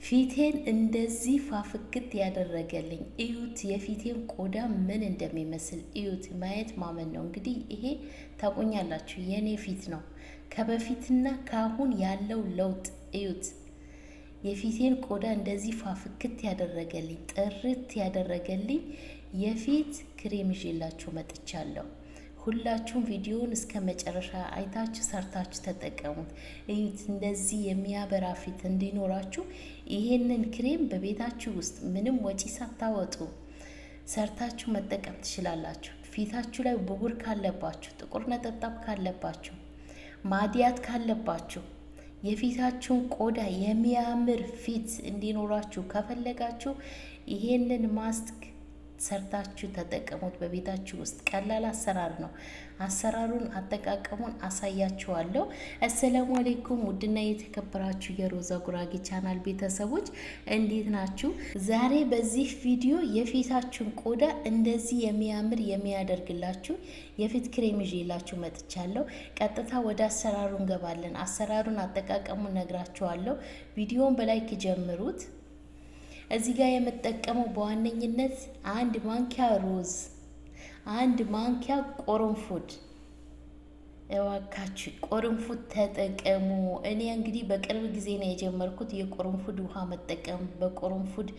ፊቴን እንደዚህ ፋፍክት ያደረገልኝ እዩት። የፊቴን ቆዳ ምን እንደሚመስል እዩት። ማየት ማመን ነው። እንግዲህ ይሄ ታቆኛላችሁ የኔ ፊት ነው። ከበፊትና ካሁን ያለው ለውጥ እዩት። የፊቴን ቆዳ እንደዚህ ፋፍክት ያደረገልኝ ጥርት ያደረገልኝ የፊት ክሬም ይዤላችሁ መጥቻለሁ። ሁላችሁም ቪዲዮውን እስከ መጨረሻ አይታችሁ ሰርታችሁ ተጠቀሙት። እዩት። እንደዚህ የሚያበራ ፊት እንዲኖራችሁ ይሄንን ክሬም በቤታችሁ ውስጥ ምንም ወጪ ሳታወጡ ሰርታችሁ መጠቀም ትችላላችሁ። ፊታችሁ ላይ ብጉር ካለባችሁ፣ ጥቁር ነጠብጣብ ካለባችሁ፣ ማዲያት ካለባችሁ የፊታችሁን ቆዳ የሚያምር ፊት እንዲኖራችሁ ከፈለጋችሁ ይሄንን ማስክ ሰርታችሁ ተጠቀሙት። በቤታችሁ ውስጥ ቀላል አሰራር ነው። አሰራሩን አጠቃቀሙን አሳያችኋለሁ። አሰላሙ አለይኩም ውድና የተከበራችሁ የሮዛ ጉራጌ ቻናል ቤተሰቦች እንዴት ናችሁ? ዛሬ በዚህ ቪዲዮ የፊታችሁን ቆዳ እንደዚህ የሚያምር የሚያደርግላችሁ የፊት ክሬም ይዤላችሁ መጥቻለሁ። ቀጥታ ወደ አሰራሩ እንገባለን። አሰራሩን አጠቃቀሙን ነግራችኋለሁ። ቪዲዮውን በላይክ ጀምሩት። እዚህ ጋር የምጠቀመው በዋነኝነት አንድ ማንኪያ ሩዝ፣ አንድ ማንኪያ ቆርንፉድ። እባካችሁ ቆርንፉድ ተጠቀሙ። እኔ እንግዲህ በቅርብ ጊዜ ነው የጀመርኩት የቆርንፉድ ውሃ መጠቀም። በቆርንፉድ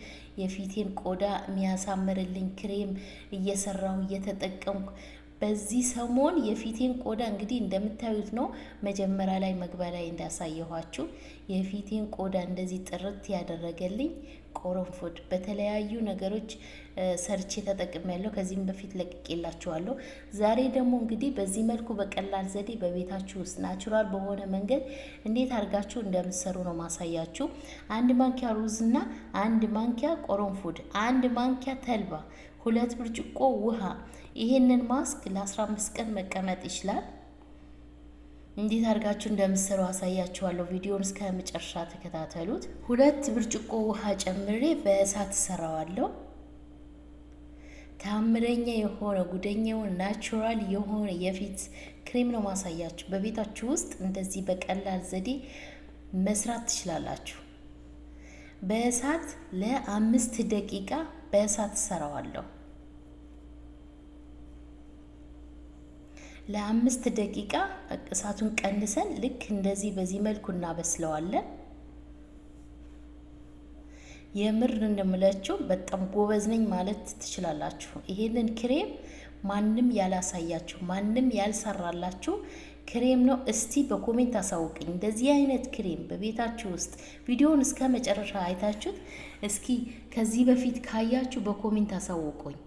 የፊቴን ቆዳ የሚያሳምርልኝ ክሬም እየሰራሁ እየተጠቀምኩ በዚህ ሰሞን የፊቴን ቆዳ እንግዲህ እንደምታዩት ነው። መጀመሪያ ላይ መግቢያ ላይ እንዳሳየኋችሁ የፊቴን ቆዳ እንደዚህ ጥርት ያደረገልኝ ቆርንፉድ በተለያዩ ነገሮች ሰርቼ ተጠቅሜያለሁ። ከዚህም በፊት ለቅቄላችኋለሁ። ዛሬ ደግሞ እንግዲህ በዚህ መልኩ በቀላል ዘዴ በቤታችሁ ውስጥ ናቹራል በሆነ መንገድ እንዴት አድርጋችሁ እንደምትሰሩ ነው ማሳያችሁ። አንድ ማንኪያ ሩዝና አንድ ማንኪያ ቆርንፉድ፣ አንድ ማንኪያ ተልባ፣ 2 ብርጭቆ ውሃ። ይሄንን ማስክ ለ15 ቀን መቀመጥ ይችላል። እንዴት አድርጋችሁ እንደምትሰሩ አሳያችኋለሁ። ቪዲዮውን እስከ መጨረሻ ተከታተሉት። 2 ብርጭቆ ውሃ ጨምሬ በእሳት ሰራዋለሁ። ታምረኛ የሆነ ጉደኛውን ናቹራል የሆነ የፊት ክሬም ነው ማሳያችሁ። በቤታችሁ ውስጥ እንደዚህ በቀላል ዘዴ መስራት ትችላላችሁ። በእሳት ለ5 ደቂቃ በእሳት ሰራዋለሁ። ለ5 ደቂቃ እሳቱን ቀንሰን ልክ እንደዚህ በዚህ መልኩ እናበስለዋለን። የምር እንደምላችሁ በጣም ጎበዝ ነኝ ማለት ትችላላችሁ። ይሄንን ክሬም ማንም ያላሳያችሁ ማንም ያልሰራላችሁ ክሬም ነው። እስቲ በኮሜንት አሳውቅኝ። እንደዚህ አይነት ክሬም በቤታችሁ ውስጥ ቪዲዮውን እስከ መጨረሻ አይታችሁት እስኪ ከዚህ በፊት ካያችሁ በኮሜንት አሳውቁኝ።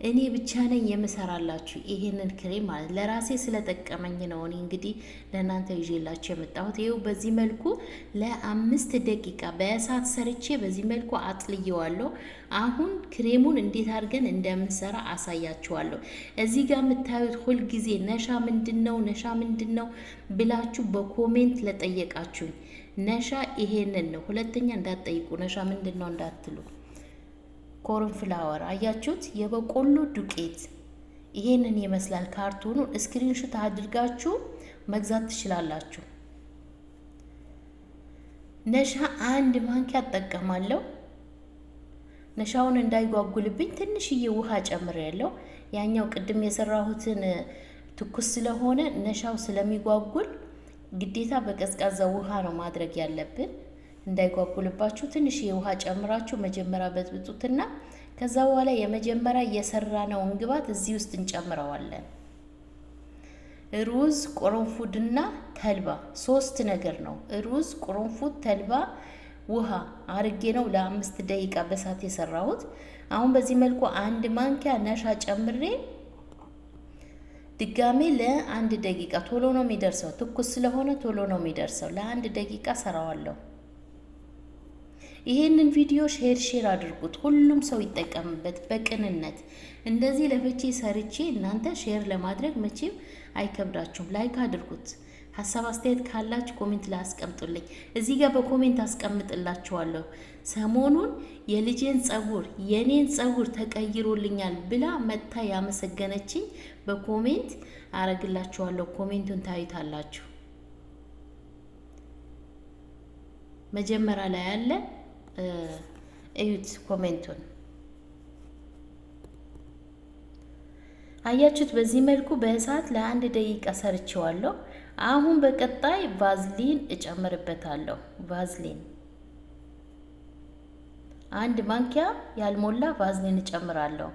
እኔ ብቻ ነኝ የምሰራላችሁ ይሄንን ክሬም ማለት ለራሴ ስለጠቀመኝ ነው። እኔ እንግዲህ ለእናንተ ይዤላችሁ የመጣሁት ይኸው በዚህ መልኩ ለ5 ደቂቃ በእሳት ሰርቼ በዚህ መልኩ አጥልየዋለሁ። አሁን ክሬሙን እንዴት አድርገን እንደምንሰራ አሳያችኋለሁ። እዚህ ጋር የምታዩት ሁልጊዜ ነሻ ምንድነው ብላችሁ በኮሜንት ለጠየቃችሁኝ ነሻ ይሄንን ነው። ሁለተኛ እንዳትጠይቁ ነሻ ምንድነው እንዳትሉ። ኮርንፍላወር አያችሁት? የበቆሎ ዱቄት ይሄንን ይመስላል። ካርቶኑን ስክሪንሾት አድርጋችሁ መግዛት ትችላላችሁ። ነሻ 1 ማንኪያ እጠቀማለሁ። ነሻውን እንዳይጓጉልብኝ ትንሽዬ ውሃ ጨምሬያለሁ። ያኛው ቅድም የሰራሁትን ትኩስ ስለሆነ ነሻው ስለሚጓጉል ግዴታ በቀዝቃዛ ውሃ ነው ማድረግ ያለብን። እንዳይጓጉልባችሁ ትንሽ የውሃ ጨምራችሁ መጀመሪያ በጥብጡትና ከዛ በኋላ የመጀመሪያ የሰራነውን ግብአት እዚህ ውስጥ እንጨምረዋለን። ሩዝ፣ ቆርንፉድና ተልባ 3 ነገር ነው። ሩዝ፣ ቆርንፉድ፣ ተልባ፣ ውሃ አርጌ ነው ለ5 ደቂቃ በሳት የሰራሁት። አሁን በዚህ መልኩ 1 ማንኪያ ነሻ ጨምሬ ድጋሜ ለ1 ደቂቃ ቶሎ ነው የሚደርሰው። ትኩስ ስለሆነ ቶሎ ነው የሚደርሰው። ለ1 ደቂቃ ሰራዋለሁ። ይሄንን ቪዲዮ ሼር አድርጉት። ሁሉም ሰው ይጠቀምበት በቅንነት። እንደዚህ ለፍቼ ሰርቼ እናንተ ሼር ለማድረግ መቼም አይከብዳችሁም። ላይክ አድርጉት። ሀሳብ አስተያየት ካላችሁ ኮሜንት ላይ አስቀምጡልኝ። እዚህ ጋር በኮሜንት አስቀምጥላችኋለሁ። ሰሞኑን የልጄን ጸጉር የኔን ጸጉር ተቀይሮልኛል ብላ መታ ያመሰገነችኝ በኮሜንት አረግላችኋለሁ። ኮሜንቱን ታዩታላችሁ። መጀመሪያ ላይ ያለ እዩት ኮሜንቱን። አያችሁት? በዚህ መልኩ በእሳት ለ1 ደቂቃ ሰርቼዋለሁ። አሁን በቀጣይ ቫዝሊን እጨምርበታለሁ። ቫዝሊን 1 ማንኪያ ያልሞላ ቫዝሊን እጨምራለሁ።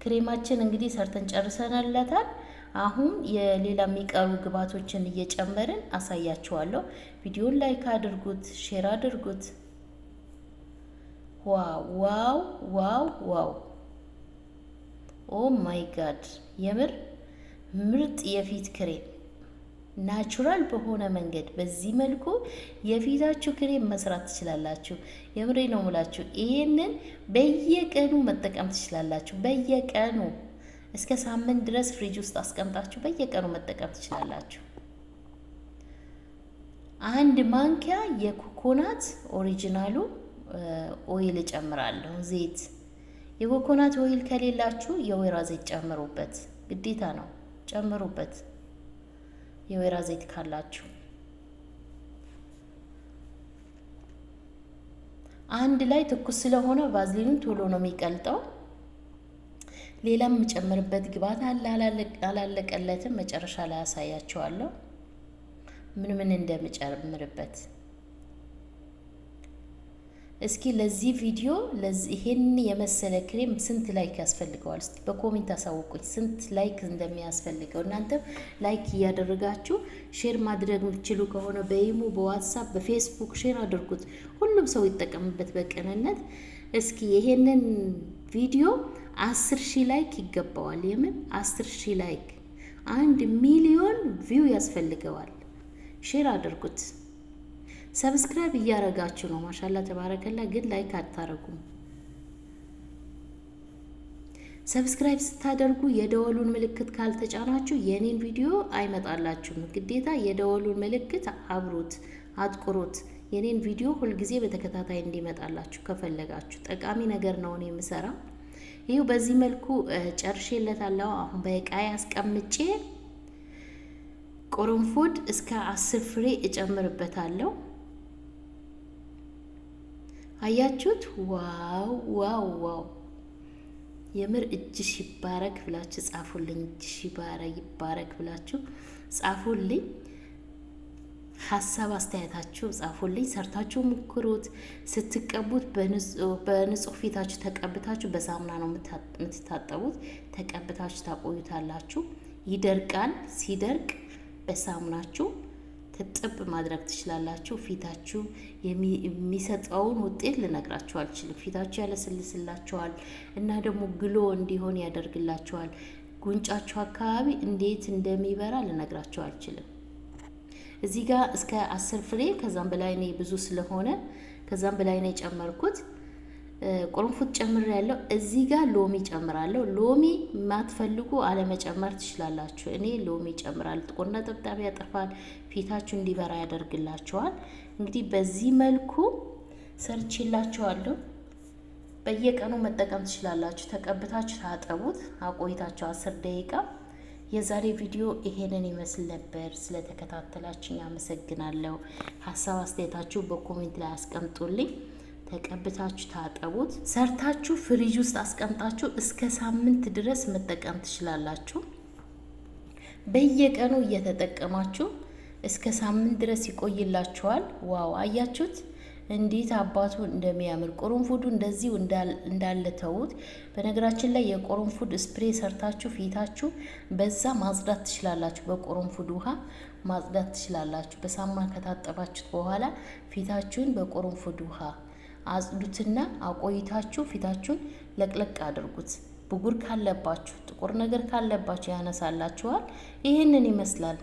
ክሬማችን እንግዲህ ሰርተን ጨርሰናለታል። አሁን የሌላ የሚቀሩ ግብአቶችን እየጨመርን አሳያችኋለሁ። ቪዲዮን ላይክ አድርጉት፣ ሼር አድርጉት። ዋው ዋው ዋው ዋው! ኦ ማይ ጋድ! የምር ምርጥ የፊት ክሬም ናቹራል በሆነ መንገድ በዚህ መልኩ የፊታችሁ ክሬም መስራት ትችላላችሁ። የምሬ ነው ሙላችሁ። ይሄንን በየቀኑ መጠቀም ትችላላችሁ። በየቀኑ እስከ ሳምንት ድረስ ፍሪጅ ውስጥ አስቀምጣችሁ በየቀኑ መጠቀም ትችላላችሁ። 1 ማንኪያ የኮኮናት ኦሪጂናሉ ኦይል እጨምራለሁ። ዘይት የኮኮናት ኦይል ከሌላችሁ የወይራ ዘይት ጨምሩበት፣ ግዴታ ነው። ጨምሩበት የወይራ ዘይት ካላችሁ። 1 ላይ ትኩስ ስለሆነ ቫዝሊኑን ቶሎ ነው የሚቀልጠው። ሌላም የምጨምርበት ግብአት አላለቀለትም። መጨረሻ ላይ አሳያችኋለሁ ምን ምን እንደምጨምርበት። እስኪ ለዚህ ቪዲዮ ይሄን የመሰለ ክሬም ስንት ላይክ ያስፈልገዋል? እስቲ በኮሜንት አሳውቁኝ ስንት ላይክ እንደሚያስፈልገው። እናንተም ላይክ እያደረጋችሁ ሼር ማድረግ የምትችሉ ከሆነ በኢሞ፣ በዋትስአፕ፣ በፌስቡክ ሼር አድርጉት። ሁሉም ሰው ይጠቀምበት በቅንነት። እስኪ ይሄንን ቪዲዮ 10,000 ላይክ ይገባዋል። የምን 10,000 ላይክ 1 ሚሊዮን ቪው ያስፈልገዋል። ሼር አድርጉት። ሰብስክራይብ እያረጋችሁ ነው። ማሻአላ ተባረከላ። ግን ላይክ አታረጉም። ሰብስክራይብ ስታደርጉ የደወሉን ምልክት ካልተጫናችሁ የኔን ቪዲዮ አይመጣላችሁም። ግዴታ የደወሉን ምልክት አብሩት፣ አጥቁሩት። የኔን ቪዲዮ ሁልጊዜ በተከታታይ እንዲመጣላችሁ ከፈለጋችሁ። ጠቃሚ ነገር ነው የምሰራው። ይሄው በዚህ መልኩ ጨርሼለታለሁ። አሁን በእቃዬ አስቀምጬ ቅርንፉድ እስከ 10 ፍሬ እጨምርበታለሁ። አያችሁት? ዋው ዋው ዋው! የምር እጅሽ ይባረክ ብላችሁ ጻፉልኝ። እጅሽ ይባረክ ብላችሁ ጻፉልኝ። ሀሳብ አስተያየታችሁ ጻፉልኝ። ሰርታችሁ ሞክሩት። ስትቀቡት በንጹህ ፊታችሁ ተቀብታችሁ፣ በሳሙና ነው የምትታጠቡት። ተቀብታችሁ ታቆዩታላችሁ። ይደርቃል። ሲደርቅ በሳሙናችሁ ትጥብ ማድረግ ትችላላችሁ። ፊታችሁ የሚሰጠውን ውጤት ልነግራችሁ አልችልም። ፊታችሁ ያለስልስላችኋል እና ደግሞ ግሎ እንዲሆን ያደርግላችኋል። ጉንጫችሁ አካባቢ እንዴት እንደሚበራ ልነግራችሁ አልችልም። እዚህ ጋር እስከ 10 ፍሬ ከዛም በላይ ነው፣ ብዙ ስለሆነ ከዛም በላይ ነው የጨመርኩት። ቅርንፉድ ጨምሬያለሁ። እዚህ ጋር ሎሚ ጨምራለሁ። ሎሚ ማትፈልጉ አለመጨመር ትችላላችሁ። እኔ ሎሚ ጨምራለሁ። ጥቁር ነጠብጣብ ያጠፋል፣ ፊታችሁ እንዲበራ ያደርግላችኋል። እንግዲህ በዚህ መልኩ ሰርቼላችኋለሁ። በየቀኑ መጠቀም ትችላላችሁ። ተቀብታችሁ ታጠቡት፣ አቆይታችሁ 10 ደቂቃ። የዛሬ ቪዲዮ ይሄንን ይመስል ነበር። ስለተከታተላችሁኝ አመሰግናለሁ። ሀሳብ አስተያየታችሁ በኮሜንት ላይ አስቀምጡልኝ። ተቀብታችሁ ታጠቡት። ሰርታችሁ ፍሪጅ ውስጥ አስቀምጣችሁ እስከ ሳምንት ድረስ መጠቀም ትችላላችሁ። በየቀኑ እየተጠቀማችሁ እስከ ሳምንት ድረስ ይቆይላችኋል። ዋው! አያችሁት እንዴት አባቱ እንደሚያምር። ቅርንፉዱ እንደዚሁ እንዳለ ተውት። በነገራችን ላይ የቅርንፉድ ስፕሬ ሰርታችሁ ፊታችሁ በዛ ማጽዳት ትችላላችሁ። በቅርንፉድ ውሃ ማጽዳት ትችላላችሁ። በሳሙና ከታጠባችሁት በኋላ ፊታችሁን በቅርንፉድ ውሃ አጽዱትና አቆይታችሁ ፊታችሁን ለቅለቅ አድርጉት። ብጉር ካለባችሁ፣ ጥቁር ነገር ካለባችሁ ያነሳላችኋል። ይህንን ይመስላል።